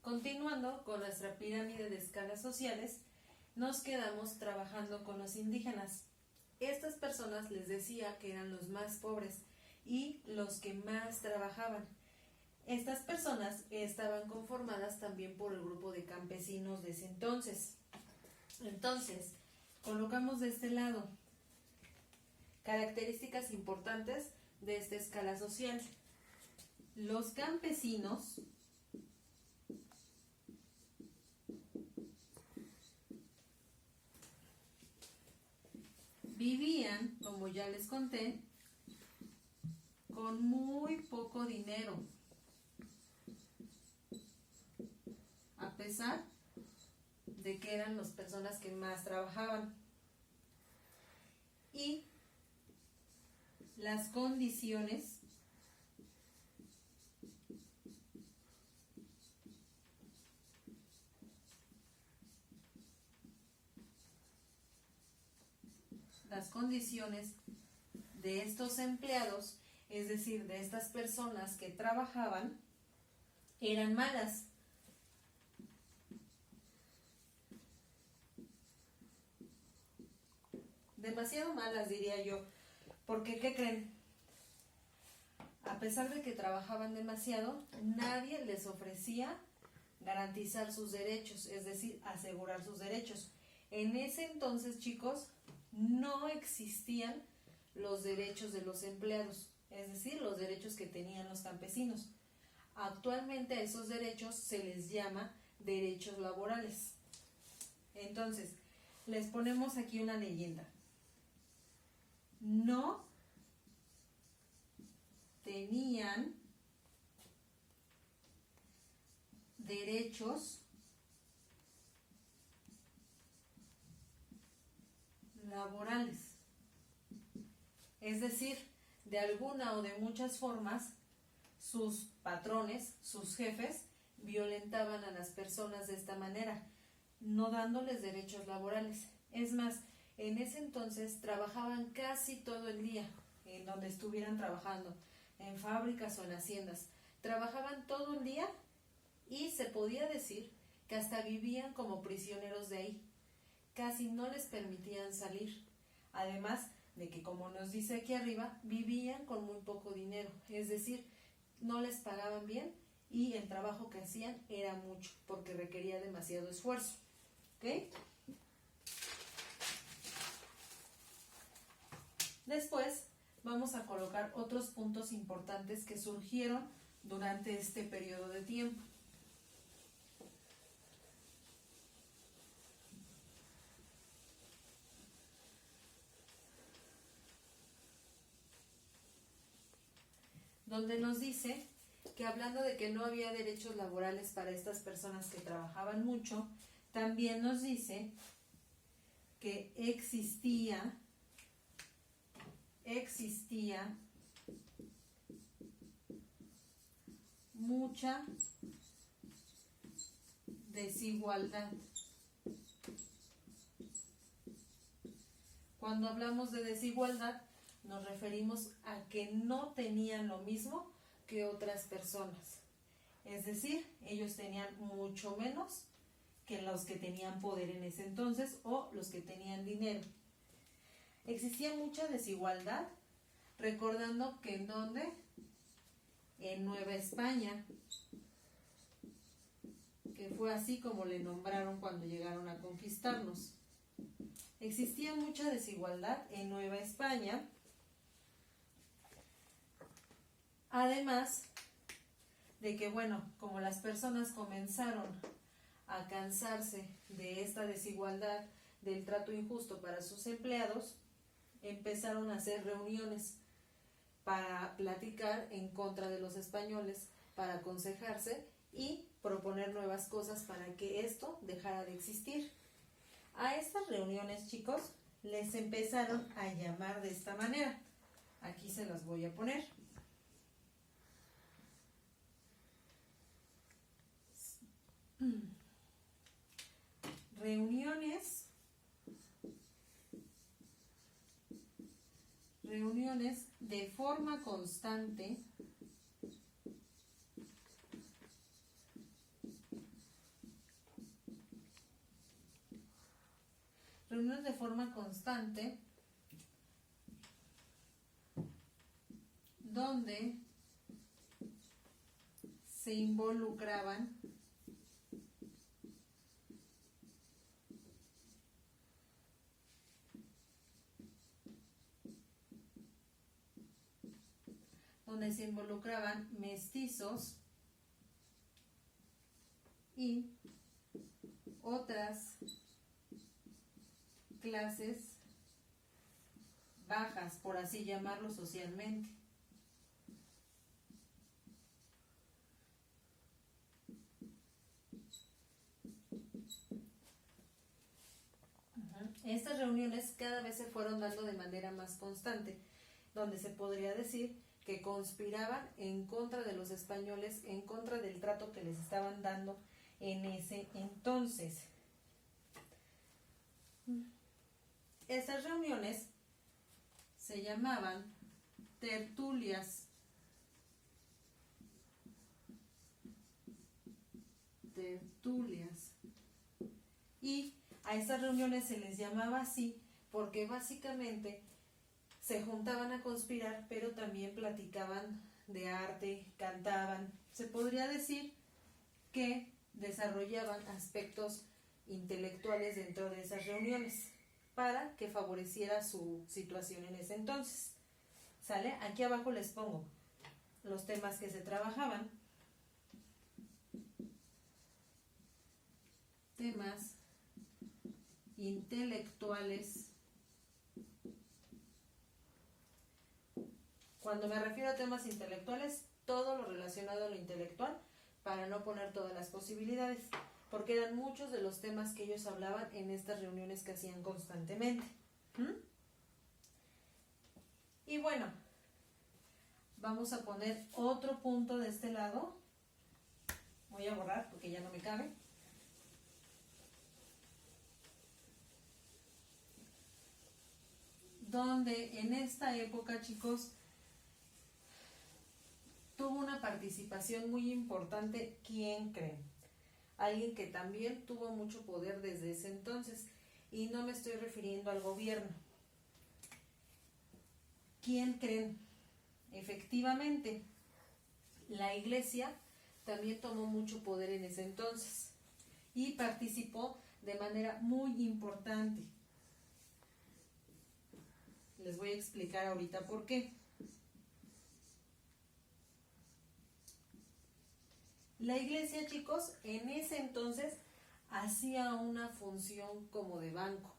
Continuando con nuestra pirámide de escalas sociales, nos quedamos trabajando con los indígenas. Estas personas les decía que eran los más pobres y los que más trabajaban. Estas personas estaban conformadas también por el grupo de campesinos de ese entonces. Entonces, colocamos de este lado características importantes de esta escala social. Los campesinos vivían, como ya les conté, con muy poco dinero, a pesar de que eran las personas que más trabajaban. Y las condiciones de estos empleados, es decir, de estas personas que trabajaban, eran malas. Demasiado malas, diría yo, porque ¿qué creen? A pesar de que trabajaban demasiado, nadie les ofrecía garantizar sus derechos, es decir, asegurar sus derechos. En ese entonces, chicos, no existían los derechos de los empleados, es decir, los derechos que tenían los campesinos. Actualmente a esos derechos se les llama derechos laborales. Entonces, les ponemos aquí una leyenda. No tenían derechos laborales. Es decir, de alguna o de muchas formas, sus patrones, sus jefes, violentaban a las personas de esta manera, no dándoles derechos laborales. Es más, en ese entonces trabajaban casi todo el día, en donde estuvieran trabajando, en fábricas o en haciendas. Trabajaban todo el día y se podía decir que hasta vivían como prisioneros de ahí. Casi no les permitían salir. Además de que, como nos dice aquí arriba, vivían con muy poco dinero, es decir, no les pagaban bien y el trabajo que hacían era mucho porque requería demasiado esfuerzo. ¿Ok? Después vamos a colocar otros puntos importantes que surgieron durante este periodo de tiempo. Donde nos dice que, hablando de que no había derechos laborales para estas personas que trabajaban mucho, también nos dice que existía mucha desigualdad. Cuando hablamos de desigualdad, nos referimos a que no tenían lo mismo que otras personas. Es decir, ellos tenían mucho menos que los que tenían poder en ese entonces o los que tenían dinero. Existía mucha desigualdad, recordando que ¿en dónde? En Nueva España, que fue así como le nombraron cuando llegaron a conquistarnos. Existía mucha desigualdad en Nueva España, además de que, bueno, como las personas comenzaron a cansarse de esta desigualdad, del trato injusto para sus empleados, empezaron a hacer reuniones para platicar en contra de los españoles, para aconsejarse y proponer nuevas cosas para que esto dejara de existir. A estas reuniones, chicos, les empezaron a llamar de esta manera. Aquí se las voy a poner. Reuniones de forma constante reuniones de forma constante donde se involucraban mestizos y otras clases bajas, por así llamarlo socialmente. Estas reuniones cada vez se fueron dando de manera más constante, donde se podría decir que conspiraban en contra de los españoles, en contra del trato que les estaban dando en ese entonces. Estas reuniones se llamaban tertulias. Y a estas reuniones se les llamaba así porque básicamente se juntaban a conspirar, pero también platicaban de arte, cantaban. Se podría decir que desarrollaban aspectos intelectuales dentro de esas reuniones para que favoreciera su situación en ese entonces. ¿Sale? Aquí abajo les pongo los temas que se trabajaban. Temas intelectuales. Cuando me refiero a temas intelectuales, todo lo relacionado a lo intelectual, para no poner todas las posibilidades, porque eran muchos de los temas que ellos hablaban en estas reuniones que hacían constantemente. Y bueno, vamos a poner otro punto de este lado. Voy a borrar porque ya no me cabe. Donde en esta época, chicos, tuvo una participación muy importante. ¿Quién creen? Alguien que también tuvo mucho poder desde ese entonces, y no me estoy refiriendo al gobierno. ¿Quién creen? Efectivamente, la Iglesia también tomó mucho poder en ese entonces y participó de manera muy importante. Les voy a explicar ahorita por qué. La Iglesia, chicos, en ese entonces hacía una función como de banco.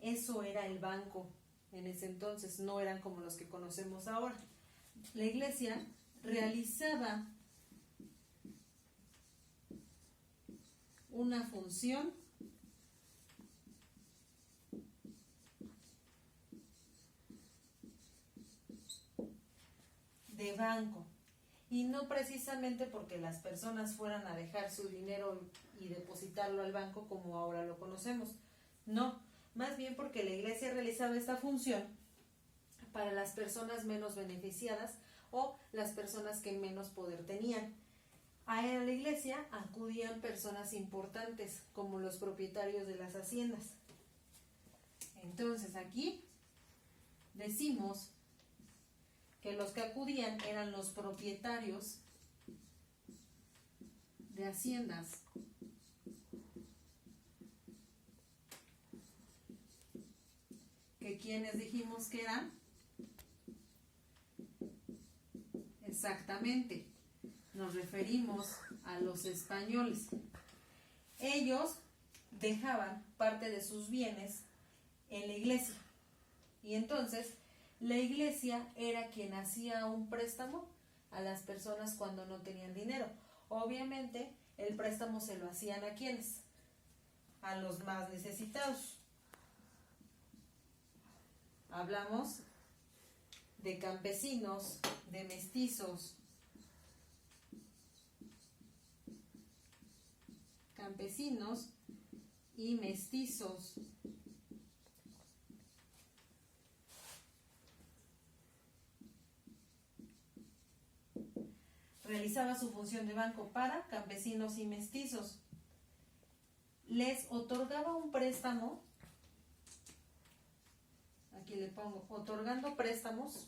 Eso era el banco en ese entonces, no eran como los que conocemos ahora. La Iglesia realizaba una función de banco, y no precisamente porque las personas fueran a dejar su dinero y depositarlo al banco como ahora lo conocemos, no, más bien porque la Iglesia realizaba esta función para las personas menos beneficiadas o las personas que menos poder tenían. A la Iglesia acudían personas importantes como los propietarios de las haciendas. Entonces aquí decimos que los que acudían eran los propietarios de haciendas. ¿Que quiénes dijimos que eran? Exactamente, nos referimos a los españoles. Ellos dejaban parte de sus bienes en la Iglesia, y entonces la Iglesia era quien hacía un préstamo a las personas cuando no tenían dinero. Obviamente el préstamo se lo hacían ¿a quiénes? A los más necesitados. Hablamos de campesinos, de mestizos, campesinos y mestizos. Realizaba su función de banco para campesinos y mestizos. Les otorgaba un préstamo aquí le pongo, otorgando préstamos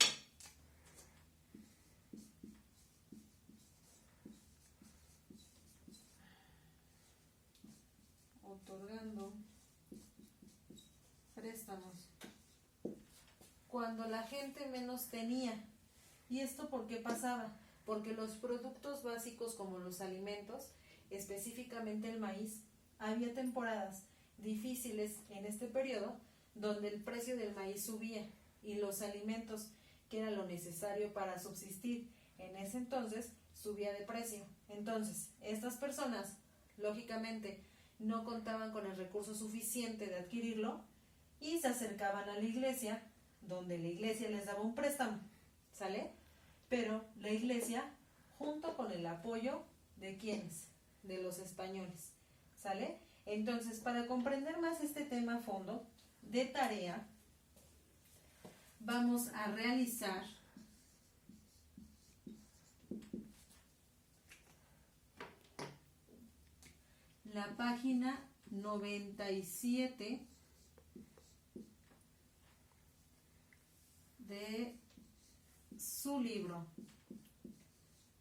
cuando la gente menos tenía. ¿Y esto por qué pasaba? Porque los productos básicos como los alimentos, específicamente el maíz, había temporadas difíciles en este periodo donde el precio del maíz subía y los alimentos, que era lo necesario para subsistir en ese entonces, subía de precio. Entonces, estas personas, lógicamente, no contaban con el recurso suficiente de adquirirlo y se acercaban a la iglesia, donde la iglesia les daba un préstamo, ¿sale? Pero la iglesia, junto con el apoyo de ¿quiénes? De los españoles, ¿sale? Entonces, para comprender más este tema a fondo, de tarea, vamos a realizar la página 97 de su libro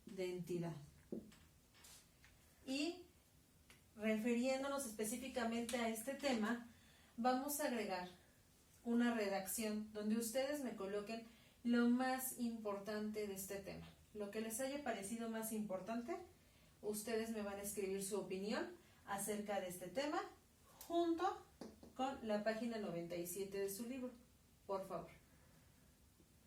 de entidad. Y refiriéndonos específicamente a este tema, vamos a agregar una redacción donde ustedes me coloquen lo más importante de este tema. Lo que les haya parecido más importante, ustedes me van a escribir su opinión acerca de este tema junto con la página 97 de su libro, por favor.